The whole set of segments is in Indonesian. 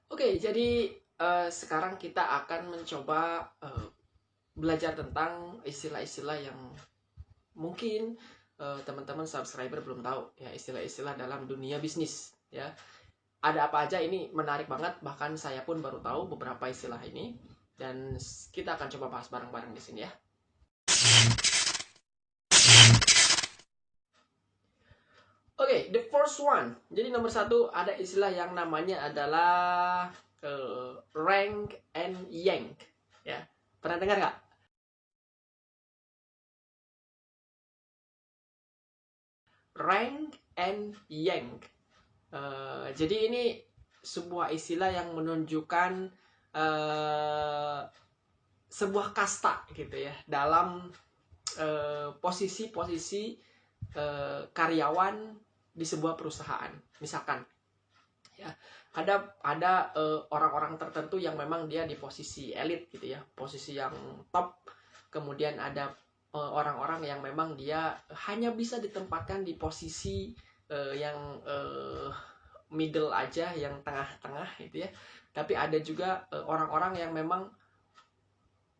Oke, jadi sekarang kita akan mencoba belajar tentang istilah-istilah yang mungkin teman-teman subscriber belum tahu ya, istilah-istilah dalam dunia bisnis ya. Ada apa aja ini menarik banget, bahkan saya pun baru tahu beberapa istilah ini dan kita akan coba bahas bareng-bareng di sini ya. Oke, the first one. Jadi nomor satu ada istilah yang namanya adalah rank and yank ya. Pernah dengar nggak? Rank and yank. Jadi ini sebuah istilah yang menunjukkan sebuah kasta gitu ya dalam posisi-posisi karyawan di sebuah perusahaan. Misalkan ya ada orang-orang tertentu yang memang dia di posisi elit gitu ya, posisi yang top. Kemudian ada orang-orang yang memang dia hanya bisa ditempatkan di posisi yang middle aja, yang tengah-tengah gitu ya. Tapi ada juga orang-orang yang memang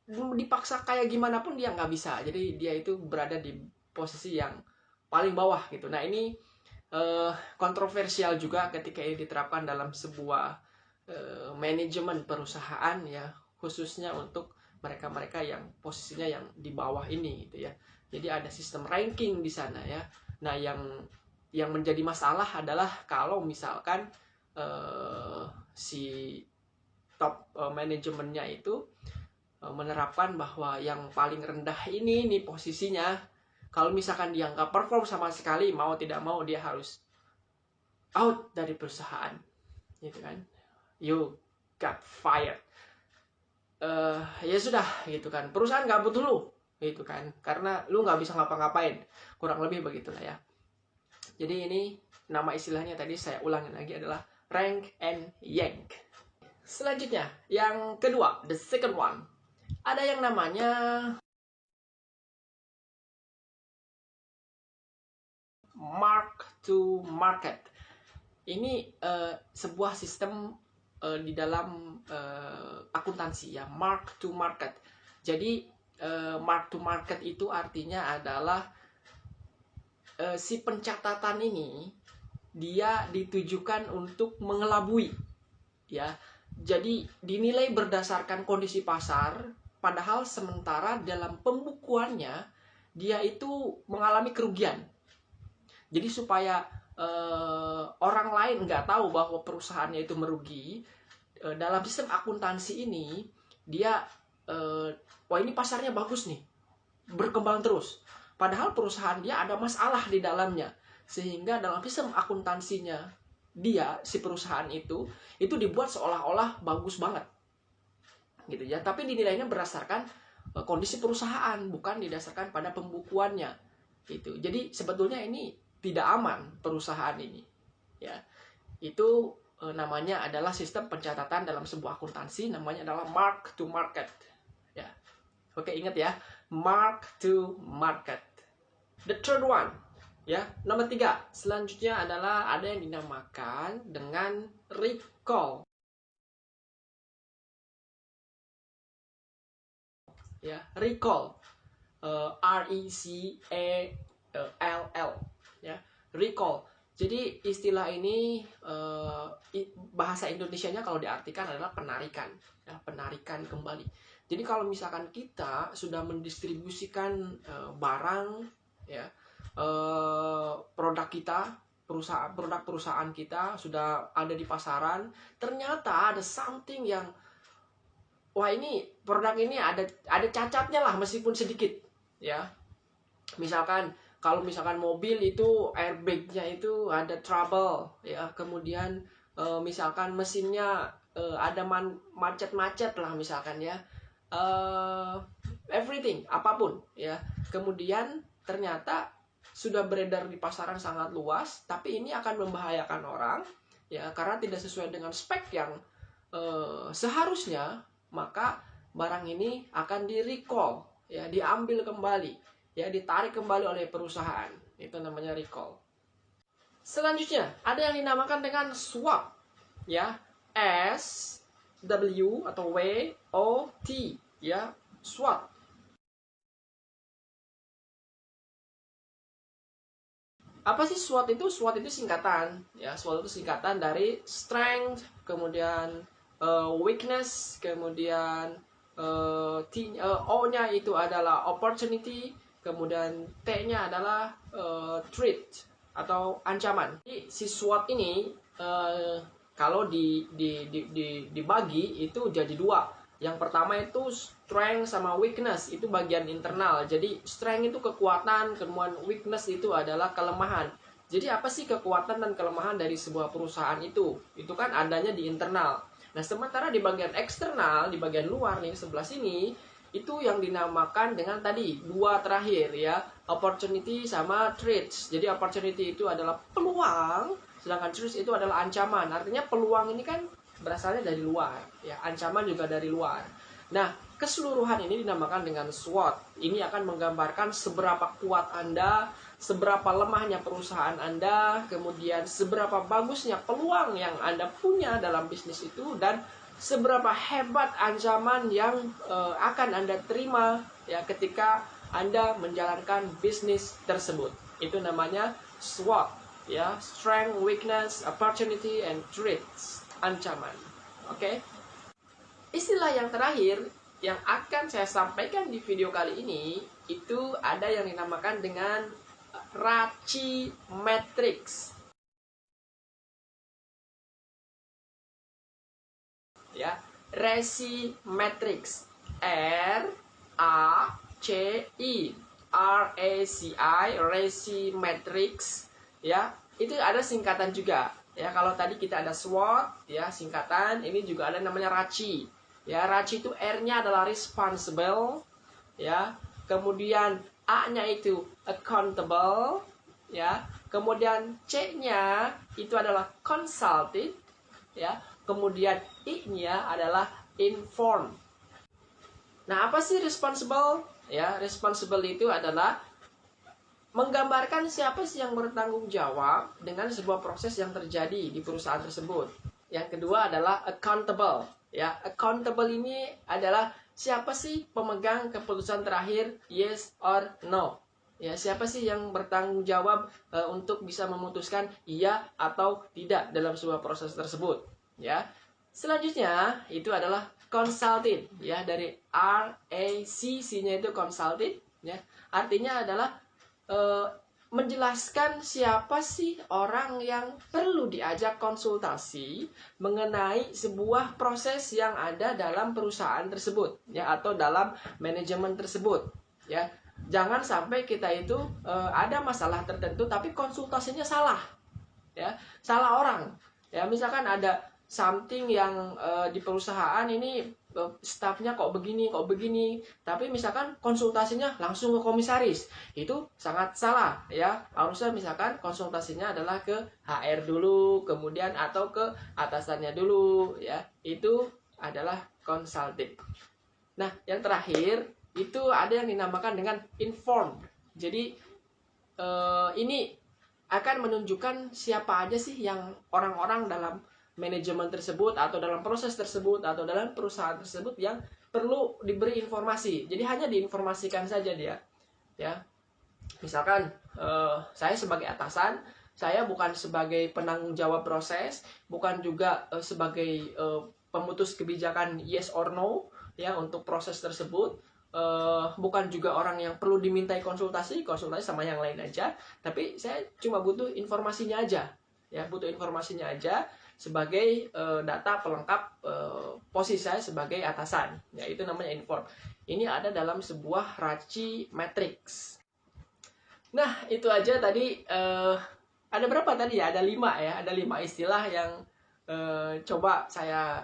dipaksa kayak gimana pun dia nggak bisa. Jadi dia itu berada di posisi yang paling bawah gitu. Nah ini kontroversial juga ketika ini diterapkan dalam sebuah manajemen perusahaan ya, khususnya untuk mereka-mereka yang posisinya yang di bawah ini gitu ya. Jadi ada sistem ranking di sana ya. Nah yang menjadi masalah adalah kalau misalkan si top manajemennya itu menerapkan bahwa yang paling rendah ini nih posisinya, kalau misalkan dia nggak perform sama sekali, mau tidak mau dia harus out dari perusahaan gitu kan, you got fired. Ya sudah gitu kan, perusahaan nggak butuh lu gitu kan, karena lu nggak bisa ngapa-ngapain, kurang lebih begitulah ya. Jadi ini nama istilahnya tadi saya ulangin lagi adalah rank and yank. Selanjutnya yang kedua, the second one, ada yang namanya mark to market. Ini sebuah sistem di dalam akuntansi ya, mark to market. Jadi mark to market itu artinya adalah si pencatatan ini dia ditujukan untuk mengelabui ya. Jadi dinilai berdasarkan kondisi pasar, padahal sementara dalam pembukuannya dia itu mengalami kerugian. Jadi supaya orang lain nggak tahu bahwa perusahaannya itu merugi, dalam sistem akuntansi ini dia wah ini pasarnya bagus nih, berkembang terus. Padahal perusahaan dia ada masalah di dalamnya, sehingga dalam sistem akuntansinya dia si perusahaan itu dibuat seolah-olah bagus banget gitu ya, tapi dinilainya berdasarkan kondisi perusahaan, bukan didasarkan pada pembukuannya gitu. Jadi sebetulnya ini tidak aman perusahaan ini ya. Itu namanya adalah sistem pencatatan dalam sebuah akuntansi, namanya adalah mark to market ya. Oke, ingat ya, mark to market. The third one ya, nomor 3 selanjutnya adalah ada yang dinamakan dengan recall ya, recall, RECALL ya, recall. Jadi istilah ini bahasa Indonesianya kalau diartikan adalah penarikan ya, penarikan kembali. Jadi kalau misalkan kita sudah mendistribusikan barang ya, produk kita, produk perusahaan kita sudah ada di pasaran, ternyata ada something yang wah ini produk ini ada cacatnya lah meskipun sedikit ya. Misalkan kalau misalkan mobil itu airbagnya itu ada trouble ya, kemudian misalkan mesinnya ada macet-macet lah misalkan ya, everything apapun ya, kemudian ternyata sudah beredar di pasaran sangat luas, tapi ini akan membahayakan orang ya karena tidak sesuai dengan spek yang seharusnya, maka barang ini akan di recall ya, diambil kembali ya, ditarik kembali oleh perusahaan. Itu namanya recall. Selanjutnya ada yang dinamakan dengan swap ya, S W atau W O T, ya, SWOT. Apa sih SWOT itu? SWOT itu singkatan, ya. SWOT itu singkatan dari strength, kemudian weakness, kemudian O-nya itu adalah opportunity, kemudian T-nya adalah threat atau ancaman. Jadi si SWOT ini kalau dibagi itu jadi dua. Yang pertama itu strength sama weakness, itu bagian internal. Jadi strength itu kekuatan, kemudian weakness itu adalah kelemahan. Jadi apa sih kekuatan dan kelemahan dari sebuah perusahaan itu? Itu kan adanya di internal. Nah, sementara di bagian eksternal, di bagian luar nih sebelah sini, itu yang dinamakan dengan tadi dua terakhir, ya, opportunity sama threats. Jadi opportunity itu adalah peluang, sedangkan threats itu adalah ancaman. Artinya peluang ini kan berasalnya dari luar, ya, ancaman juga dari luar. Nah, keseluruhan ini dinamakan dengan SWOT. Ini akan menggambarkan seberapa kuat Anda, seberapa lemahnya perusahaan Anda, kemudian seberapa bagusnya peluang yang Anda punya dalam bisnis itu, dan seberapa hebat ancaman yang akan Anda terima, ya, ketika Anda menjalankan bisnis tersebut. Itu namanya SWOT, ya, strength, weakness, opportunity, and threats, ancaman. Oke. Istilah yang terakhir yang akan saya sampaikan di video kali ini itu ada yang dinamakan dengan RACI Matrix. Ya, RACI Matrix. R A C I RACI Matrix, ya. Itu ada singkatan juga. Ya, kalau tadi kita ada SWOT, ya, singkatan, ini juga ada namanya RACI. Ya, RACI itu R-nya adalah responsible, ya. Kemudian A-nya itu accountable, ya. Kemudian C-nya itu adalah consulted, ya. Kemudian I-nya adalah inform. Nah, apa sih responsible? Ya, responsible itu adalah menggambarkan siapa sih yang bertanggung jawab dengan sebuah proses yang terjadi di perusahaan tersebut. Yang kedua adalah accountable. Ya, accountable ini adalah siapa sih pemegang keputusan terakhir yes or no. Ya, siapa sih yang bertanggung jawab untuk bisa memutuskan iya atau tidak dalam sebuah proses tersebut. Ya. Selanjutnya itu adalah consulted, ya, dari RACC-nya itu consulted, ya. Artinya adalah menjelaskan siapa sih orang yang perlu diajak konsultasi mengenai sebuah proses yang ada dalam perusahaan tersebut, ya, atau dalam manajemen tersebut, ya. Jangan sampai kita itu ada masalah tertentu tapi konsultasinya salah, ya, salah orang, ya. Misalkan ada something yang di perusahaan ini stafnya kok begini, tapi misalkan konsultasinya langsung ke komisaris, itu sangat salah, ya. Harusnya misalkan konsultasinya adalah ke HR dulu, kemudian atau ke atasannya dulu, ya. Itu adalah consulting. Nah, yang terakhir itu ada yang dinamakan dengan inform. Jadi ini akan menunjukkan siapa aja sih yang orang-orang dalam manajemen tersebut atau dalam proses tersebut atau dalam perusahaan tersebut yang perlu diberi informasi. Jadi hanya diinformasikan saja dia, ya. Misalkan saya sebagai atasan, saya bukan sebagai penanggung jawab proses, bukan juga sebagai pemutus kebijakan yes or no, ya, untuk proses tersebut. Bukan juga orang yang perlu dimintai konsultasi sama yang lain aja, tapi saya cuma butuh informasinya aja, ya, butuh informasinya aja sebagai data pelengkap posisi saya sebagai atasan, ya, itu namanya inform. Ini ada dalam sebuah RACI Matrix. Nah, itu aja tadi. Ada berapa tadi ya? Ada 5, ya, ada 5 istilah yang coba saya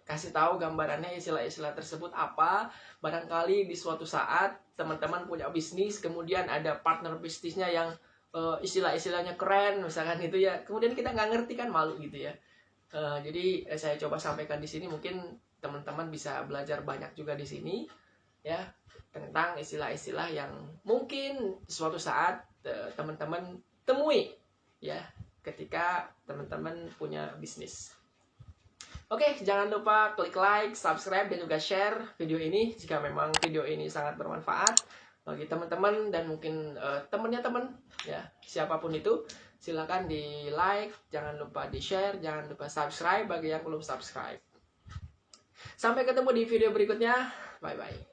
kasih tahu gambarannya istilah-istilah tersebut apa. Barangkali di suatu saat teman-teman punya bisnis, kemudian ada partner bisnisnya yang istilah-istilahnya keren, misalkan itu, ya. Kemudian kita nggak ngerti kan, malu gitu, ya. Jadi saya coba sampaikan di sini, mungkin teman-teman bisa belajar banyak juga di sini, ya, tentang istilah-istilah yang mungkin suatu saat teman-teman temui, ya, ketika teman-teman punya bisnis. Oke, jangan lupa klik like, subscribe, dan juga share video ini jika memang video ini sangat bermanfaat bagi teman-teman dan mungkin temannya teman ya, siapapun itu. Silakan di like, jangan lupa di share, jangan lupa subscribe bagi yang belum subscribe. Sampai ketemu di video berikutnya. Bye bye.